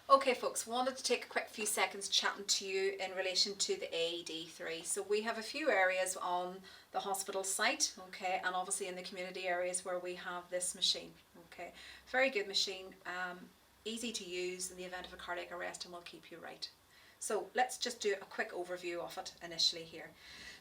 Okay folks, wanted to take a quick few seconds chatting to you in relation to the AED3. So we have a few areas on the hospital site, okay, and obviously in the community areas where we have this machine, okay. Very good machine, easy to use in the event of a cardiac arrest and will keep you right. So let's just do a quick overview of it initially here.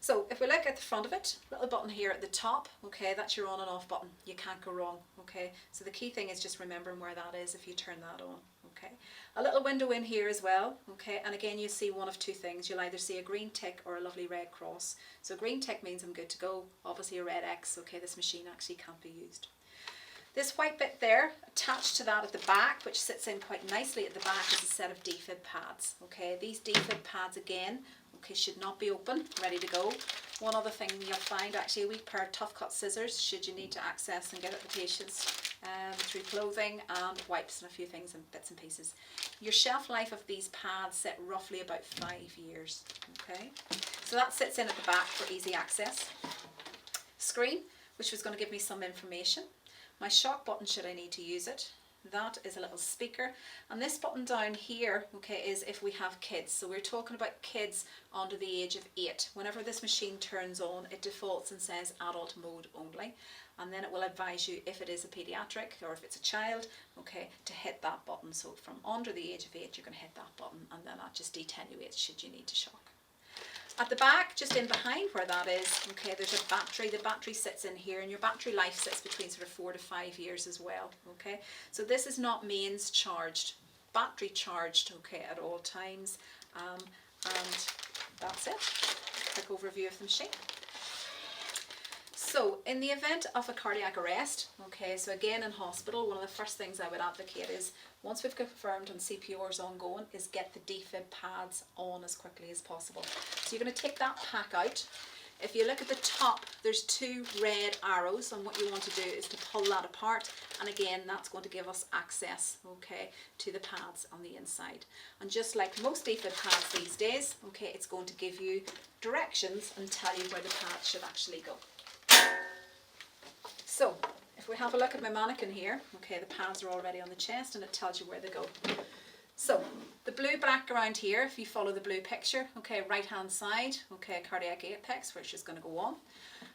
So if we look at the front of it, little button here at the top, okay, that's your on and off button. You can't go wrong, okay. So the key thing is just remembering where that is if you turn that on, okay. A little window in here as well, okay, and again you see one of two things. You'll either see a green tick or a lovely red cross. So green tick means I'm good to go, obviously a red X, okay, this machine actually can't be used. This white bit there, attached to that at the back, which sits in quite nicely at the back, is a set of defib pads. Okay, these defib pads again, okay, should not be open, ready to go. One other thing you'll find, actually a wee pair of tough cut scissors, should you need to access and get at the patients through clothing, and wipes and a few things and bits and pieces. Your shelf life of these pads sit roughly about 5 years. Okay, so that sits in at the back for easy access. Screen, which was going to give me some information. My shock button should I need to use it. That is a little speaker, and this button down here, okay, is if we have kids. So we're talking about kids under the age of 8. Whenever this machine turns on, it defaults and says adult mode only, and then it will advise you if it is a pediatric or if it's a child, okay, to hit that button. So from under the age of 8 you're going to hit that button, and then that just deattenuates should you need to shock. At the back, just in behind where that is, okay, there's a battery. The battery sits in here, and your battery life sits between sort of 4 to 5 years as well, okay. So this is not mains charged, battery charged, okay, at all times, and that's it. Quick overview of the machine. So in the event of a cardiac arrest, okay, so again in hospital, one of the first things I would advocate is, once we've confirmed and CPR is ongoing, is get the defib pads on as quickly as possible. So you're going to take that pack out. If you look at the top, there's 2 red arrows, and what you want to do is to pull that apart, and again that's going to give us access, okay, to the pads on the inside. And just like most defib pads these days, okay, it's going to give you directions and tell you where the pads should actually go. So if we have a look at my mannequin here, okay, the pads are already on the chest and it tells you where they go. So the blue background here, if you follow the blue picture, okay, right hand side, okay, cardiac apex, which is going to go on,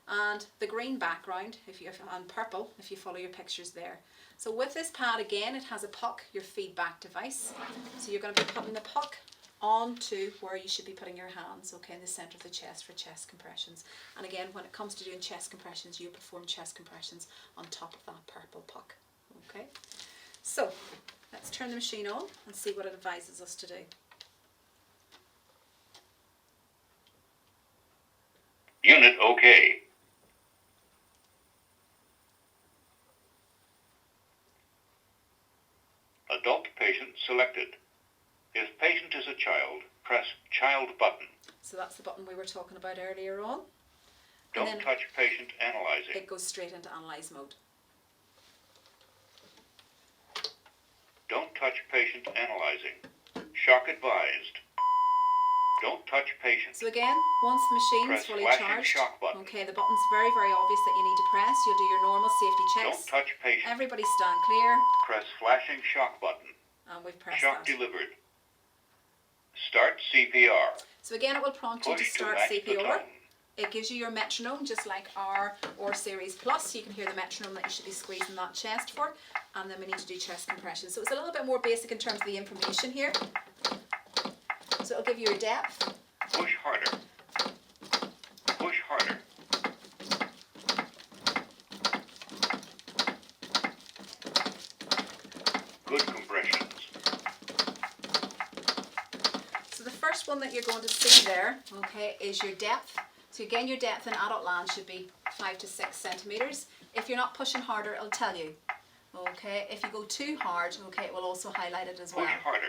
and the green background, and purple, if you follow your pictures there. So with this pad again, it has a puck, your feedback device. So you're going to be putting the puck onto where you should be putting your hands, okay, in the centre of the chest for chest compressions. And again, when it comes to doing chest compressions, you perform chest compressions on top of that purple puck. Okay, so let's turn the machine on and see what it advises us to do. Unit OK. Adult patient selected. If patient is a child, press child button. So that's the button we were talking about earlier on. Don't touch patient analyzing. It goes straight into analyze mode. Don't touch patient analyzing. Shock advised. Don't touch patient. So again, once the machine's fully charged, shock button. okay, the button's very, very obvious that you need to press. You'll do your normal safety checks. Don't touch patient. Everybody stand clear. Press flashing shock button. And we've pressed Shock that. delivered. Start CPR. So again, it will prompt you to start CPR. Baton. It gives you your metronome, just like our R Series Plus. You can hear the metronome that you should be squeezing that chest for. And then we need to do chest compression. So it's a little bit more basic in terms of the information here. So it'll give you your depth. Push harder. Push harder. Good compressions. So the first one that you're going to see there, okay, is your depth. So again, your depth in adult land should be 5 to 6 centimetres. If you're not pushing harder, it'll tell you. Okay, if you go too hard, okay, it will also highlight it as well. Push harder.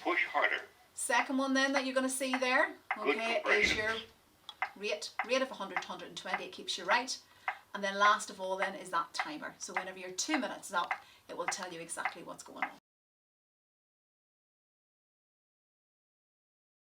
Push harder. Second one then that you're going to see there, okay, is your rate of 100 to 120. It keeps you right. And then last of all then is that timer. So whenever you're 2 minutes up, it will tell you exactly what's going on.